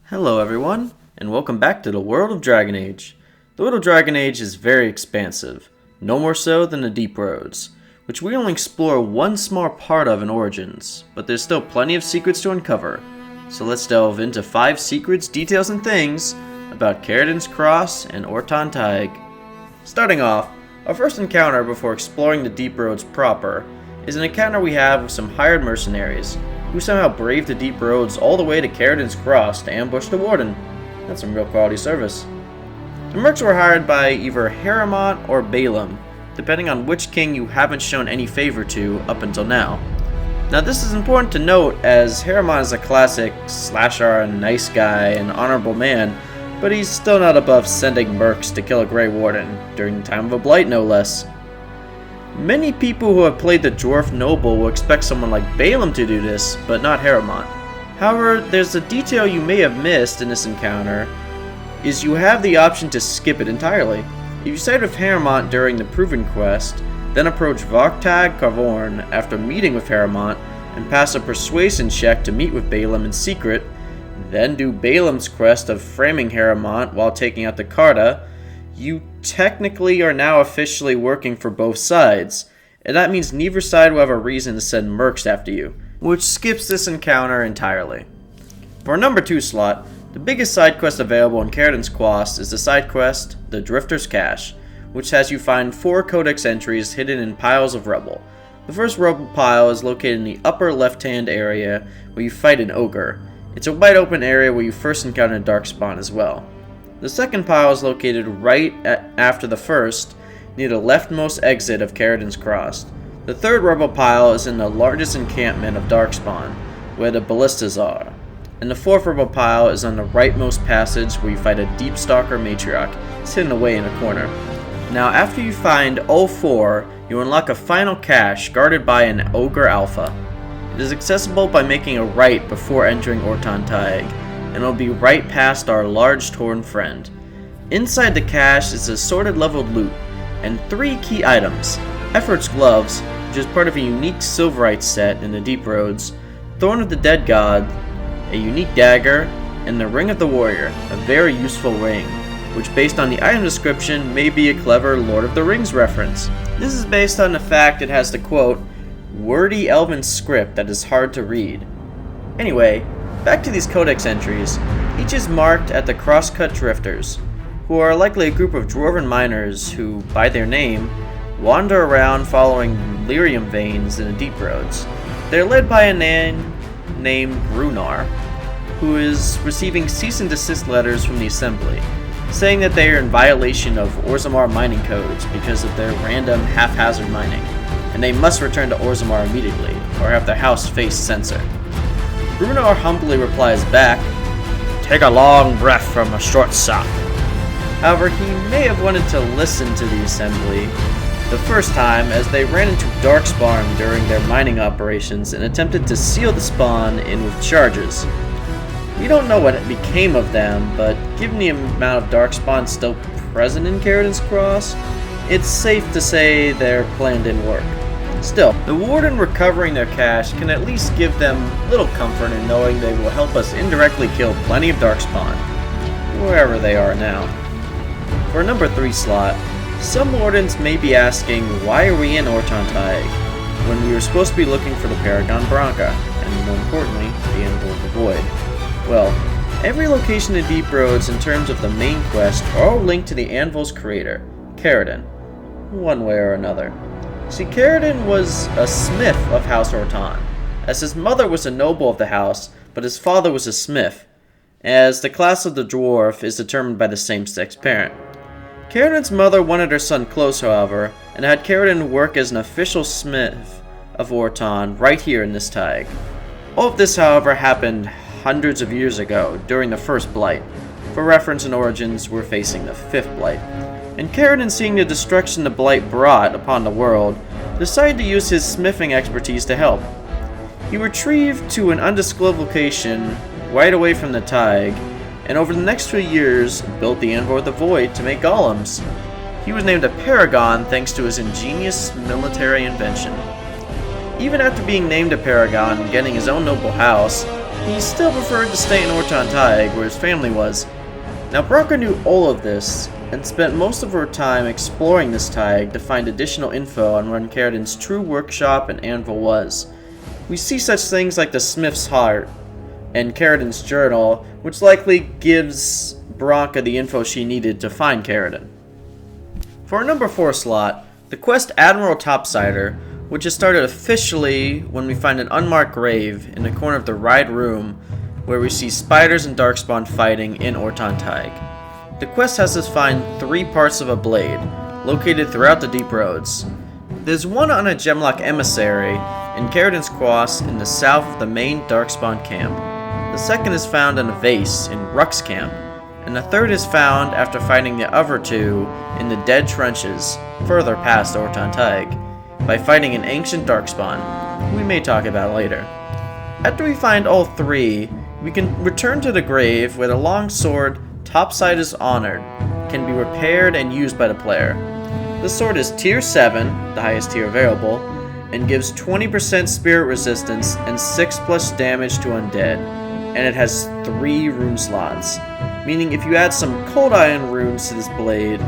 Hello everyone, and welcome back to the world of Dragon Age. The world of Dragon Age is very expansive, no more so than the Deep Roads, which we only explore one small part of in Origins, but there's still plenty of secrets to uncover. So let's delve into 5 secrets, details, and things about Caridins Cross and Ortan Thaig. Starting off, our first encounter before exploring the Deep Roads proper is an encounter we have with some hired mercenaries who somehow braved the Deep Roads all the way to Caridins Cross to ambush the Warden. That's some real quality service. The mercs were hired by either Harrimont or Balaam, depending on which king you haven't shown any favor to up until now. Now this is important to note, as Harrimont is a classic slasher, nice guy, and honorable man, but he's still not above sending mercs to kill a Grey Warden, during the time of a blight no less. Many people who have played the Dwarf Noble will expect someone like Balaam to do this, but not Harrimont. However, there's a detail you may have missed in this encounter, is you have the option to skip it entirely. If you side with Harrimont during the Proven quest, then approach Vorktag Cavorn after meeting with Harrimont, and pass a persuasion check to meet with Balaam in secret, then do Balaam's quest of framing Harrimont while taking out the Carta, you technically are now officially working for both sides, and that means neither side will have a reason to send mercs after you, which skips this encounter entirely. For our number 2 slot, the biggest side quest available in Caradins Cwoss is the side quest, The Drifter's Cache, which has you find 4 codex entries hidden in piles of rubble. The first rubble pile is located in the upper left-hand area where you fight an ogre. It's a wide open area where you first encounter Darkspawn as well. The second pile is located right after the first, near the leftmost exit of Caridins Cross. The third rubble pile is in the largest encampment of Darkspawn, where the ballistas are. And the fourth rubble pile is on the rightmost passage where you fight a Deep Stalker matriarch. It's hidden away in a corner. Now after you find all 4, you unlock a final cache guarded by an Ogre Alpha. It is accessible by making a right before entering Ortan Thaig, and it'll be right past our large torn friend. Inside the cache is assorted leveled loot, and 3 key items: Effort's Gloves, which is part of a unique Silverite set in the Deep Roads, Thorn of the Dead God, a unique dagger, and the Ring of the Warrior, a very useful ring, which based on the item description may be a clever Lord of the Rings reference. This is based on the fact it has the quote, wordy elven script that is hard to read. Anyway, back to these codex entries. Each is marked at the Crosscut Drifters, who are likely a group of Dwarven miners who, by their name, wander around following lyrium veins in the Deep Roads. They're led by a man named Brunar, who is receiving cease and desist letters from the Assembly, saying that they are in violation of Orzammar mining codes because of their random haphazard mining, and they must return to Orzammar immediately, or have their house face censor. Brunar humbly replies back, "Take a long breath from a short sock." However, he may have wanted to listen to the Assembly the first time, as they ran into Darkspawn during their mining operations and attempted to seal the spawn in with charges. We don't know what became of them, but given the amount of Darkspawn still present in Caridins Cross, it's safe to say their plan didn't work. Still, the Warden recovering their cache can at least give them little comfort in knowing they will help us indirectly kill plenty of Darkspawn, wherever they are now. For number 3 slot, some Wardens may be asking, why are we in Ortan Thaig, when we were supposed to be looking for the Paragon Branca, and more importantly, the Anvil of the Void? Well, every location in Deep Roads in terms of the main quest are all linked to the Anvil's creator, Caradin, one way or another. See, Caradin was a smith of House Ortan, as his mother was a noble of the house, but his father was a smith, as the class of the dwarf is determined by the same-sex parent. Caradin's mother wanted her son close, however, and had Caradin work as an official smith of Ortan right here in this Thaig. All of this, however, happened hundreds of years ago, during the first Blight. For reference in Origins, we're facing the 5th Blight. And Caradin, seeing the destruction the Blight brought upon the world, decided to use his smithing expertise to help. He retrieved to an undisclosed location right away from the Thaig, and over the next few years built the Anvil of the Void to make golems. He was named a Paragon thanks to his ingenious military invention. Even after being named a Paragon and getting his own noble house, he still preferred to stay in Ortan Thaig, where his family was. Now Braca knew all of this, and spent most of her time exploring this Thaig to find additional info on where Caradin's true workshop and anvil was. We see such things like the Smith's Heart and Caradin's journal, which likely gives Braca the info she needed to find Caradin. For our number 4 slot, the quest Admiral Topsider, which is started officially when we find an unmarked grave in the corner of the right room where we see spiders and darkspawn fighting in Ortan Thaig. The quest has us find 3 parts of a blade, located throughout the Deep Roads. There's one on a Gemlock emissary in Caradins Cross in the south of the main darkspawn camp. The second is found in a vase in Ruck's camp, and the third is found after fighting the other 2 in the Dead Trenches, further past Ortan Thaig, by fighting an ancient darkspawn. We may talk about later. After we find all 3, we can return to the grave where the longsword Topsider's Honored can be repaired and used by the player. The sword is tier 7, the highest tier available, and gives 20% spirit resistance and 6+ damage to undead, and it has 3 rune slots, meaning if you add some cold iron runes to this blade,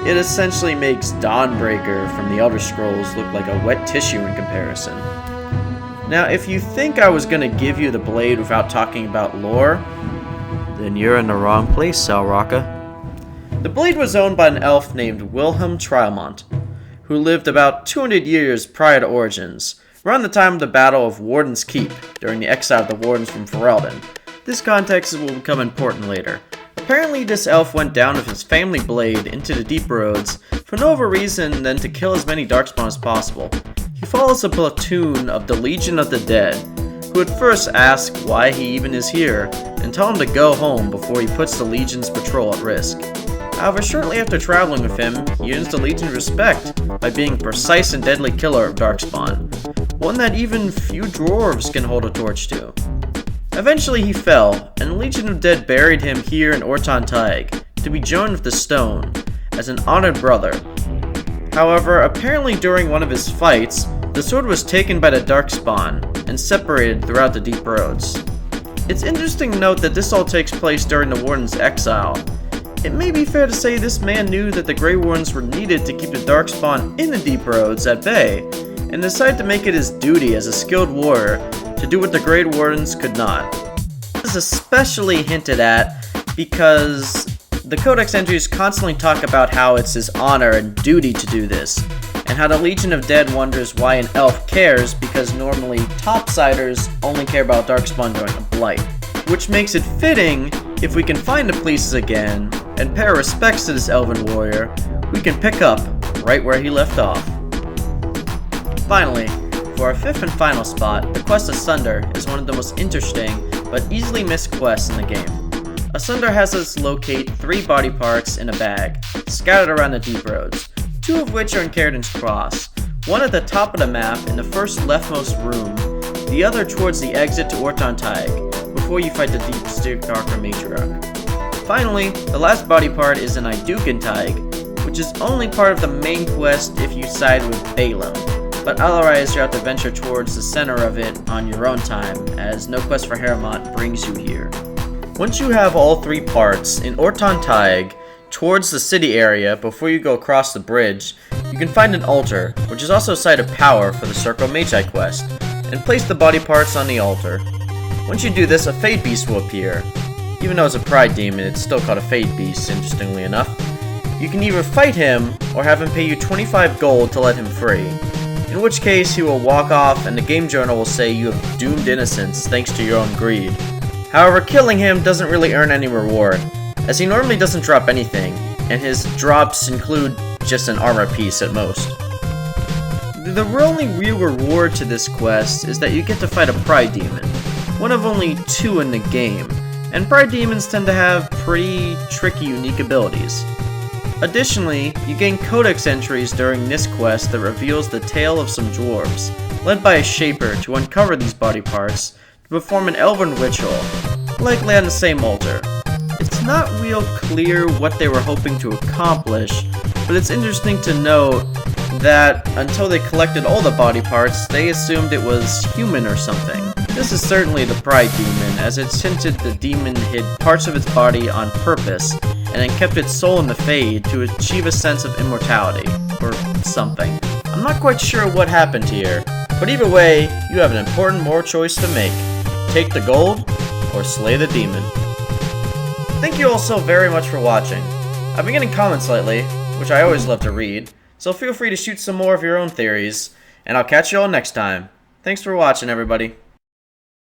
it essentially makes Dawnbreaker from the Elder Scrolls look like a wet tissue in comparison. Now, if you think I was going to give you the blade without talking about lore, then you're in the wrong place, Salraka. The blade was owned by an elf named Wilhelm Trialmont, who lived about 200 years prior to Origins, around the time of the Battle of Warden's Keep, during the exile of the Wardens from Ferelden. This context will become important later. Apparently, this elf went down with his family blade into the Deep Roads for no other reason than to kill as many darkspawn as possible. He follows a platoon of the Legion of the Dead, who at first ask why he even is here, and tell him to go home before he puts the Legion's patrol at risk. However, shortly after traveling with him, he earns the Legion's respect by being a precise and deadly killer of darkspawn, one that even few dwarves can hold a torch to. Eventually he fell, and the Legion of Dead buried him here in Ortan Thaig, to be joined with the stone, as an honored brother. However, apparently during one of his fights, the sword was taken by the darkspawn, and separated throughout the Deep Roads. It's interesting to note that this all takes place during the Warden's exile. It may be fair to say this man knew that the Grey Wardens were needed to keep the darkspawn in the Deep Roads at bay, and decided to make it his duty as a skilled warrior to do what the Grey Wardens could not. This is especially hinted at because the Codex entries constantly talk about how it's his honor and duty to do this, and how the Legion of Dead wonders why an elf cares because normally Topsiders only care about darkspawn during a blight, which makes it fitting if we can find the Polices again and pay our respects to this elven warrior, we can pick up right where he left off. Finally, for our 5th and final spot, the quest Asunder is one of the most interesting but easily missed quests in the game. Asunder has us locate 3 body parts in a bag, scattered around the Deep Roads, 2 of which are in Caridins Cross, one at the top of the map in the first leftmost room, the other towards the exit to Ortan Thaig, before you fight the Deep Darker Matriarch. Finally, the last body part is in Iduken Thaig, which is only part of the main quest if you side with Balaam, but otherwise you have to venture towards the center of it on your own time, as no quest for Hermot brings you here. Once you have all 3 parts in Ortan Thaig, towards the city area before you go across the bridge, you can find an altar, which is also a site of power for the Circle Magi quest, and place the body parts on the altar. Once you do this, a Fade Beast will appear. Even though it's a Pride Demon, it's still called a Fade Beast, interestingly enough. You can either fight him, or have him pay you 25 gold to let him free, in which case he will walk off and the game journal will say you have doomed innocence thanks to your own greed. However, killing him doesn't really earn any reward, as he normally doesn't drop anything, and his drops include just an armor piece at most. The only real reward to this quest is that you get to fight a Pride Demon, one of only 2 in the game, and Pride Demons tend to have pretty tricky unique abilities. Additionally, you gain codex entries during this quest that reveals the tale of some dwarves, led by a shaper to uncover these body parts to perform an elven ritual, likely on the same altar. It's not real clear what they were hoping to accomplish, but it's interesting to note that until they collected all the body parts, they assumed it was human or something. This is certainly the Pride Demon, as it's hinted the demon hid parts of its body on purpose, and then kept its soul in the Fade to achieve a sense of immortality, or something. I'm not quite sure what happened here, but either way, you have an important moral choice to make. Take the gold, or slay the demon. Thank you all so very much for watching. I've been getting comments lately, which I always love to read, so feel free to shoot some more of your own theories, and I'll catch you all next time. Thanks for watching, everybody.